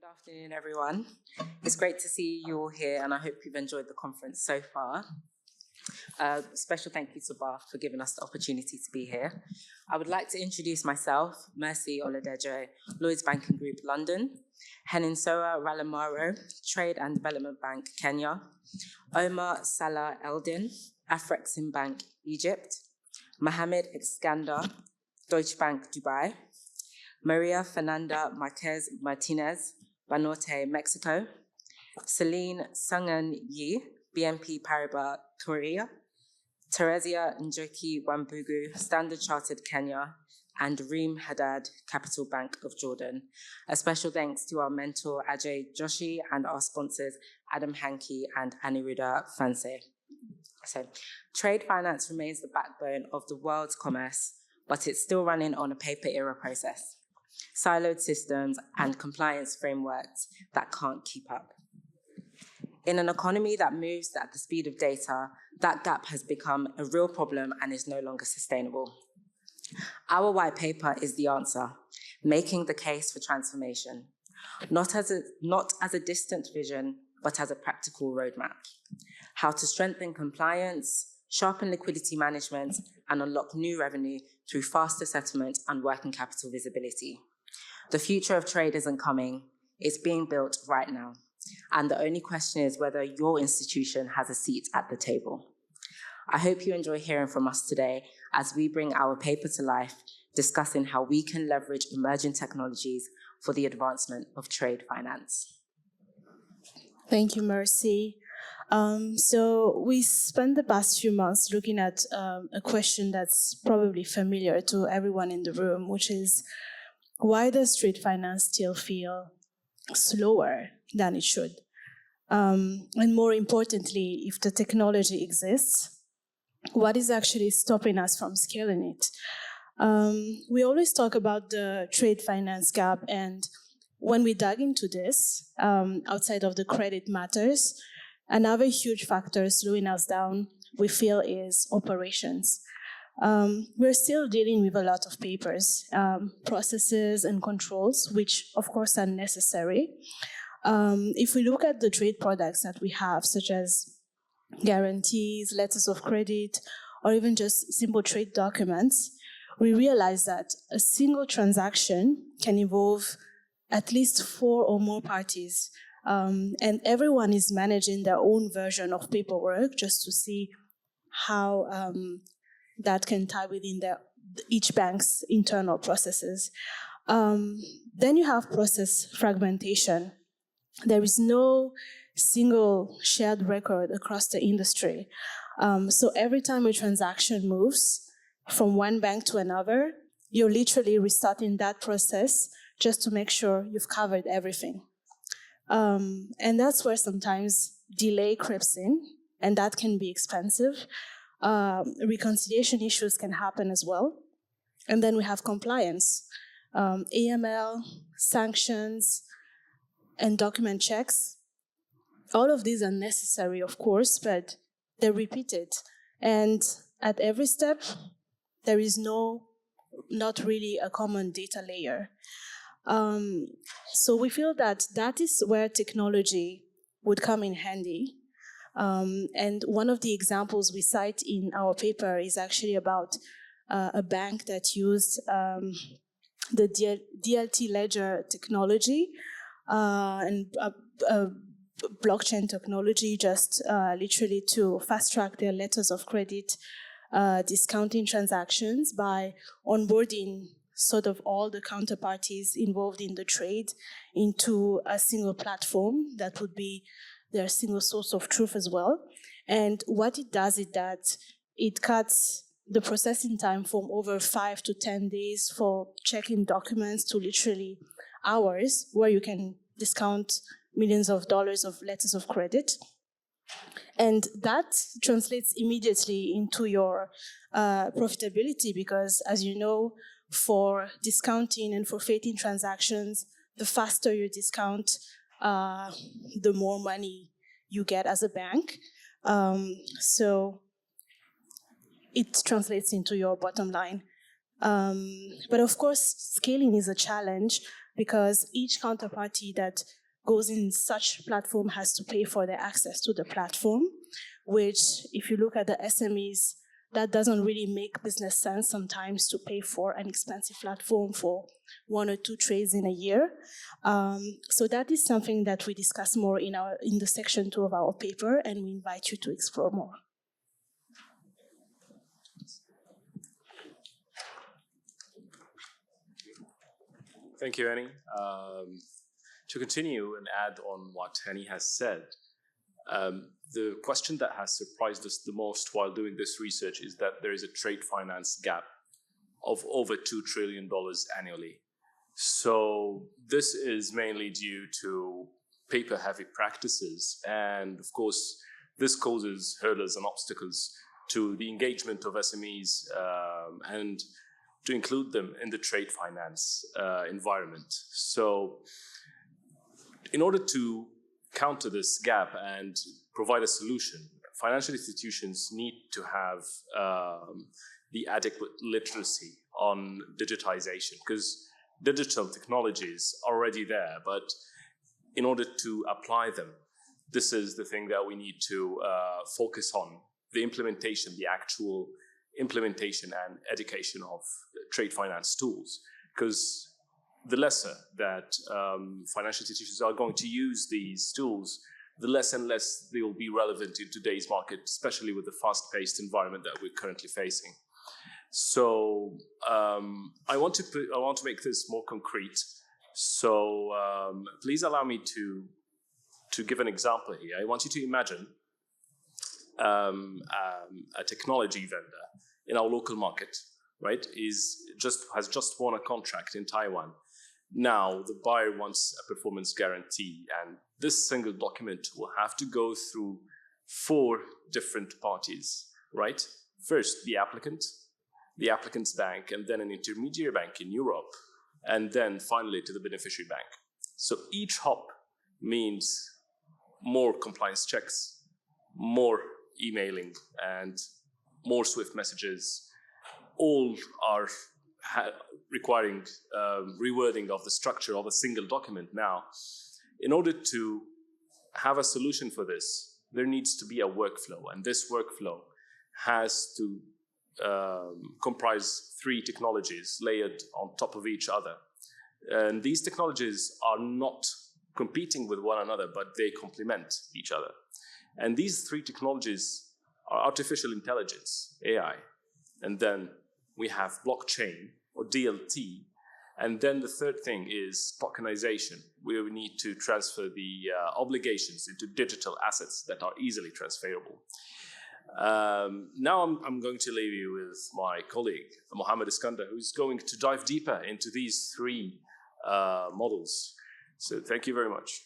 Afternoon, everyone. It's great to see you all here, and I hope you've enjoyed the conference so far. Special thank you to BAFT for giving us the opportunity to be here. I would like to introduce myself, Mercy Oladejo, Lloyds Banking Group, London, Heninsoa Ralamaro, Trade and Development Bank, Kenya, Omar Salah Eldin, Afrexim Bank, Egypt, Mohamed Iskander, Deutsche Bank, Dubai, Maria Fernanda Marquez Martinez, Banorte, Mexico, Celine Sungan Yi, BNP Paribas, Korea, Teresia Njoki Wambugu, Standard Chartered Kenya, and Reem Haddad, Capital Bank of Jordan. A special thanks to our mentor Ajay Joshi and our sponsors Adam Hankey and Aniruddha Fanse. So, trade finance remains the backbone of the world's commerce, but it's still running on a paper era process. Siloed systems and compliance frameworks that can't keep up. In an economy that moves at the speed of data, that gap has become a real problem and is no longer sustainable. Our white paper is the answer, making the case for transformation, not as a distant vision, but as a practical roadmap. How to strengthen compliance, sharpen liquidity management, and unlock new revenue through faster settlement and working capital visibility. The future of trade isn't coming, it's being built right now. And the only question is whether your institution has a seat at the table. I hope you enjoy hearing from us today as we bring our paper to life, discussing how we can leverage emerging technologies for the advancement of trade finance. Thank you, Mercy. So we spent the past few months looking at a question that's probably familiar to everyone in the room, which is, why does trade finance still feel slower than it should? And more importantly, if the technology exists, what is actually stopping us from scaling it? We always talk about the trade finance gap, and when we dug into this, outside of the credit matters, another huge factor slowing us down, we feel, is operations. We're still dealing with a lot of papers, processes and controls, which of course are necessary. If we look at the trade products that we have, such as guarantees, letters of credit, or even just simple trade documents, we realize that a single transaction can involve at least 4 or more parties. And everyone is managing their own version of paperwork just to see how that can tie within each bank's internal processes. Then you have process fragmentation. There is no single shared record across the industry. So every time a transaction moves from one bank to another, you're literally restarting that process just to make sure you've covered everything. And that's where sometimes delay creeps in, and that can be expensive. Reconciliation issues can happen as well. And then we have compliance, AML, sanctions, and document checks. All of these are necessary, of course, but they're repeated. And at every step, there is not really a common data layer. So we feel that is where technology would come in handy. And one of the examples we cite in our paper is actually about a bank that used the DLT ledger technology and blockchain technology just literally to fast track their letters of credit discounting transactions by onboarding sort of all the counterparties involved in the trade into a single platform that would be their single source of truth as well. And what it does is that it cuts the processing time from over 5 to 10 days for checking documents to literally hours, where you can discount millions of dollars of letters of credit. And that translates immediately into your profitability, because as you know, for discounting and forfeiting transactions, the faster you discount, the more money you get as a bank. So it translates into your bottom line. But of course, scaling is a challenge because each counterparty that goes in such platform has to pay for their access to the platform, which if you look at the SMEs, that doesn't really make business sense sometimes to pay for an expensive platform for 1 or 2 trades in a year. So that is something that we discuss more in the section 2 of our paper, and we invite you to explore more. Thank you, Annie. To continue and add on what Annie has said, the question that has surprised us the most while doing this research is that there is a trade finance gap of over $2 trillion annually. So this is mainly due to paper-heavy practices, and of course, this causes hurdles and obstacles to the engagement of SMEs and to include them in the trade finance environment. So in order to counter this gap and provide a solution, financial institutions need to have the adequate literacy on digitization, because digital technologies are already there, but in order to apply them, this is the thing that we need to focus on, the implementation, the actual implementation and education of trade finance tools, because the lesser that financial institutions are going to use these tools, the less and less they will be relevant in today's market, especially with the fast-paced environment that we're currently facing. So I want to make this more concrete. So please allow me to give an example here. I want you to imagine a technology vendor in our local market, right, has just won a contract in Taiwan. Now the buyer wants a performance guarantee, and this single document will have to go through 4 different parties, right? First, the applicant's bank, and then an intermediary bank in Europe, and then finally to the beneficiary bank. So each hop means more compliance checks, more emailing, and more SWIFT messages. All are requiring rewording of the structure of a single document. Now, in order to have a solution for this, there needs to be a workflow, and this workflow has to comprise 3 technologies layered on top of each other. And these technologies are not competing with one another, but they complement each other. And these 3 technologies are artificial intelligence, AI, and then we have blockchain, or DLT, and then the third thing is tokenization, where we need to transfer the obligations into digital assets that are easily transferable. Now I'm going to leave you with my colleague, Mohammed Iskandar, who's going to dive deeper into these 3 models. So thank you very much.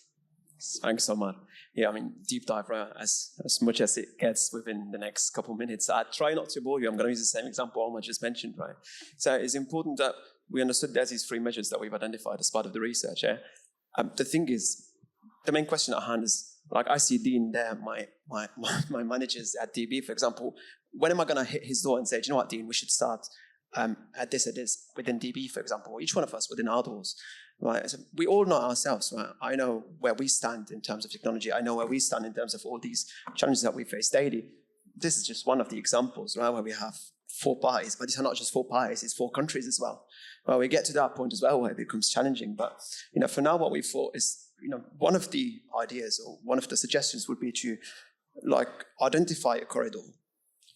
Thanks so much. Yeah, I mean, deep dive, right, as much as it gets within the next couple of minutes. I try not to bore you. I'm going to use the same example Omar just mentioned, right? So it's important that we understood there's these 3 measures that we've identified as part of the research. Yeah? The thing is, the main question at hand is, like I see Dean there, my managers at DB, for example, when am I going to hit his door and say, do you know what, Dean, we should start at this within DB, for example, or each one of us within our doors. Right, so we all know ourselves, right? I know where we stand in terms of technology. I know where we stand in terms of all these challenges that we face daily. This is just one of the examples, right, where we have 4 parties, but it's not just 4 parties, it's 4 countries as well. Well, we get to that point as well where it becomes challenging. But, for now, what we thought is, one of the ideas or one of the suggestions would be to, identify a corridor.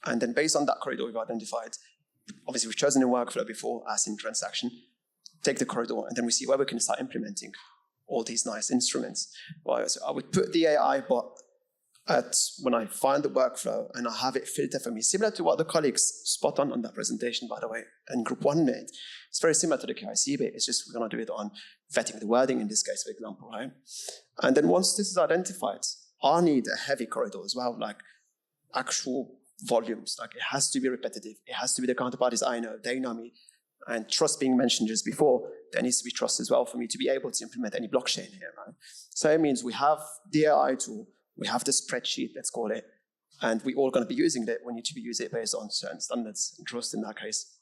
And then based on that corridor we've identified, obviously we've chosen a workflow before, as in transaction, take the corridor, and then we see where we can start implementing all these nice instruments. Well, so I would put the AI bot when I find the workflow and I have it filter for me, similar to what the colleagues spot on that presentation, by the way, and Group 1 made. It's very similar to the KIC bit. It's just we're going to do it on vetting the wording in this case, for example, right? And then once this is identified, I need a heavy corridor as well, like actual volumes. Like it has to be repetitive. It has to be the counterparties I know. They know me. And trust being mentioned just before, there needs to be trust as well for me to be able to implement any blockchain here, right? So it means we have the AI tool, we have the spreadsheet, let's call it, and we're all going to be using it. We need to be using it based on certain standards and trust in that case.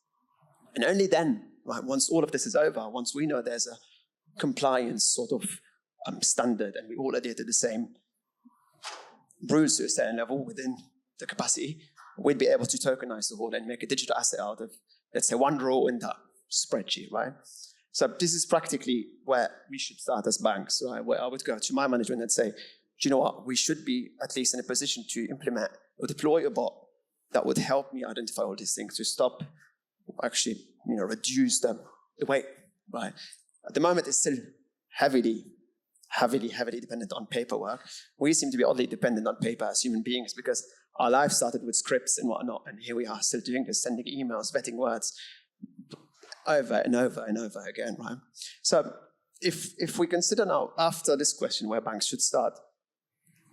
And only then, right, once all of this is over, once we know there's a compliance sort of standard and we all adhere to the same rules to a certain level within the capacity, we'd be able to tokenize the whole and make a digital asset out of, let's say, one row in that spreadsheet, right? So this is practically where we should start as banks, right? Where I would go to my management and say, do you know what? We should be at least in a position to implement or deploy a bot that would help me identify all these things to stop, actually, reduce the weight, right? At the moment, it's still heavily dependent on paperwork. We seem to be oddly dependent on paper as human beings because our life started with scripts and whatnot, and here we are still doing this, sending emails, vetting words over and over and over again, right? So if we consider now, after this question, where banks should start,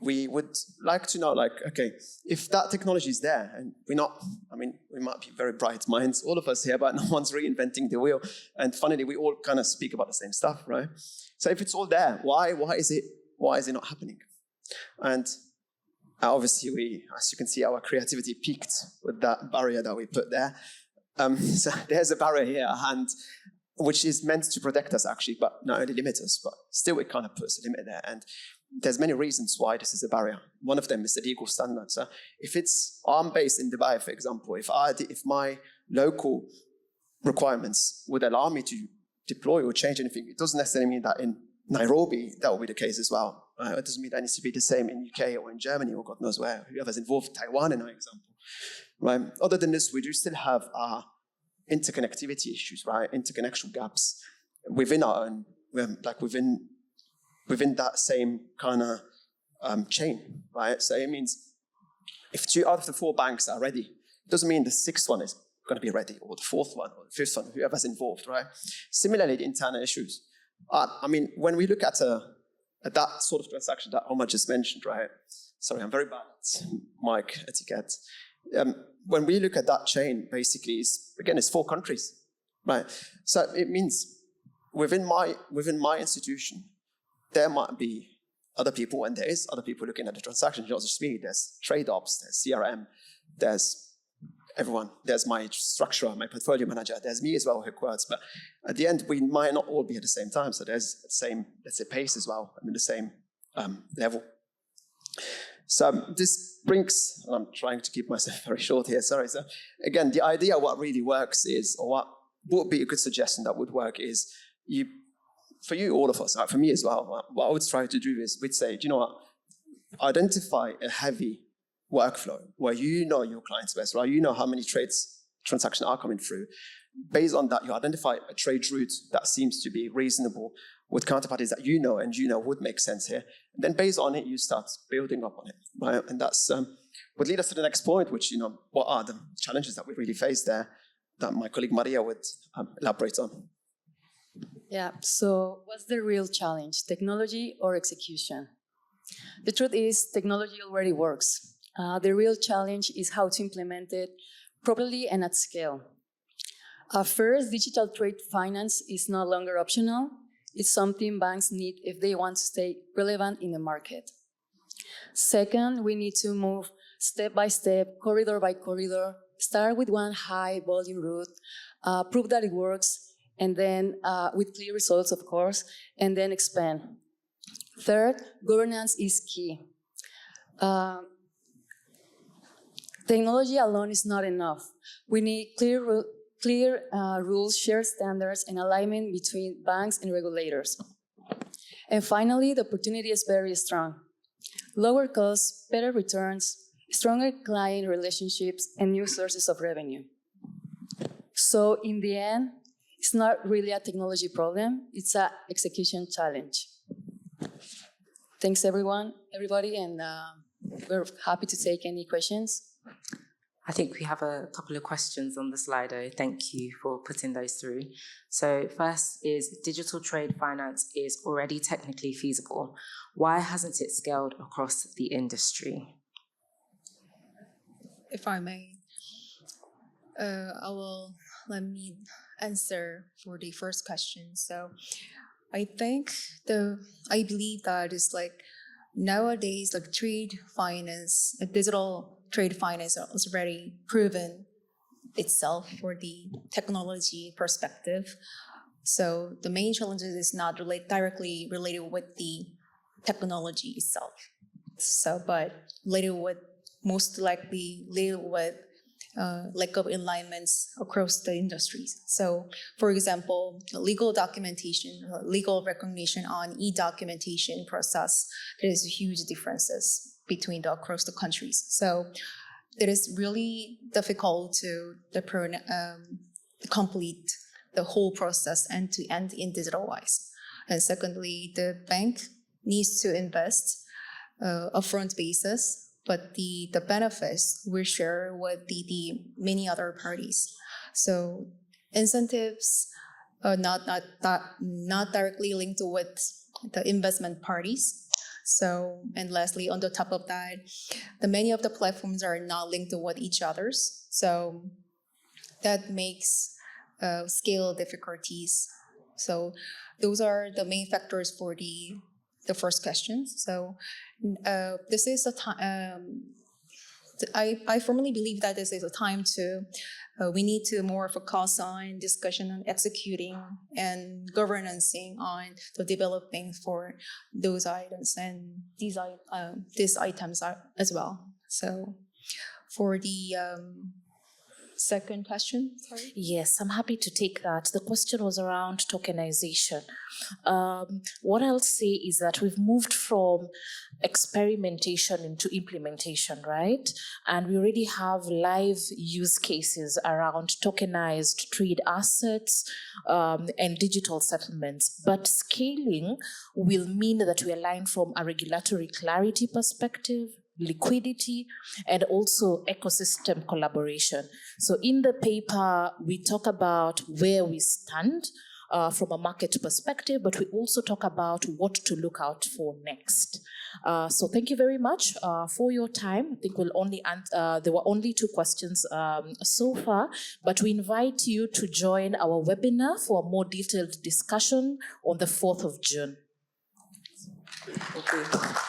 we would like to know, like, okay, if that technology is there, and we might be very bright minds, all of us here, but no one's reinventing the wheel. And funnily, we all kind of speak about the same stuff, right? So if it's all there, why is it not happening? And obviously, as you can see, our creativity peaked with that barrier that we put there. So there's a barrier here, and which is meant to protect us, actually, but not only limit us, but still it kind of puts a limit there. And there's many reasons why this is a barrier. One of them is the legal standard. So if I'm based in Dubai, for example, if my local requirements would allow me to deploy or change anything, it doesn't necessarily mean that in Nairobi that will be the case as well. It doesn't mean that it needs to be the same in UK or in Germany or God knows where. Whoever's involved, Taiwan in our example. Right? Other than this, we do still have our interconnectivity issues, right? Interconnection gaps within our own, like within that same kind of chain, right? So it means if 2 out of the 4 banks are ready, it doesn't mean the 6th one is going to be ready, or the 4th one, or the 5th one, whoever's involved, right? Similarly, the internal issues. When we look at that sort of transaction that Omar just mentioned, right? Sorry, I'm very bad at mic etiquette. When we look at that chain, basically, it's 4 countries, right? So it means within my institution, there might be other people, and there is other people looking at the transaction. Not just me. There's trade ops, there's CRM, there's everyone. There's my structurer, my portfolio manager. There's me as well who quotes. But at the end, we might not all be at the same time. So there's the same, let's say, pace as well, and the same level. So this brings, and I'm trying to keep myself very short here, sorry. So again, the idea of what really works is, or what would be a good suggestion that would work is, for you, all of us, for me as well, what I would try to do is, we'd say, do you know what, identify a heavy workflow where you know your clients best, right? You know how many transactions are coming through. Based on that, you identify a trade route that seems to be reasonable with counterparties that you know and you know would make sense here. And then based on it, you start building up on it, right? And that's would lead us to the next point, which, what are the challenges that we really face there that my colleague Maria would elaborate on. Yeah, so what's the real challenge, technology or execution? The truth is, technology already works. The real challenge is how to implement it properly and at scale. First, digital trade finance is no longer optional. It's something banks need if they want to stay relevant in the market. Second, we need to move step by step, corridor by corridor, start with one high volume route, prove that it works, and then with clear results, of course, and then expand. Third, governance is key. Technology alone is not enough. We need clear rules, shared standards, and alignment between banks and regulators. And finally, the opportunity is very strong. Lower costs, better returns, stronger client relationships, and new sources of revenue. So in the end, it's not really a technology problem, it's an execution challenge. Thanks everybody, and we're happy to take any questions. I think we have a couple of questions on the Slido. Thank you for putting those through. So first is, digital trade finance is already technically feasible. Why hasn't it scaled across the industry? If I may, let me answer for the first question. So I believe that it's like nowadays, like trade finance, digital trade finance is already proven itself for the technology perspective. So the main challenges is not directly related with the technology itself. So, but most likely related with lack of alignments across the industries. So, for example, legal documentation, legal recognition on e-documentation process, there is huge differences between across the countries. So, it is really difficult to complete the whole process end to end in digital wise. And secondly, the bank needs to invest upfront basis, but the benefits we share with the many other parties. So incentives are not directly linked with the investment parties. So, and lastly, on the top of that, the many of the platforms are not linked with each others. So that makes scale difficulties. So those are the main factors for the first question. So this is a time. I firmly believe that this is a time to. We need to more focus on discussion on executing and governancing on the developing for those items and these items as well. So for the second question, sorry. Yes, I'm happy to take that. The question was around tokenization. What I'll say is that we've moved from experimentation into implementation, right? And we already have live use cases around tokenized trade assets and digital settlements. But scaling will mean that we align from a regulatory clarity perspective, liquidity, and also ecosystem collaboration. So in the paper, we talk about where we stand from a market perspective, but we also talk about what to look out for next. So thank you very much for your time. I think there were only 2 questions so far, but we invite you to join our webinar for a more detailed discussion on the 4th of June. Thank you.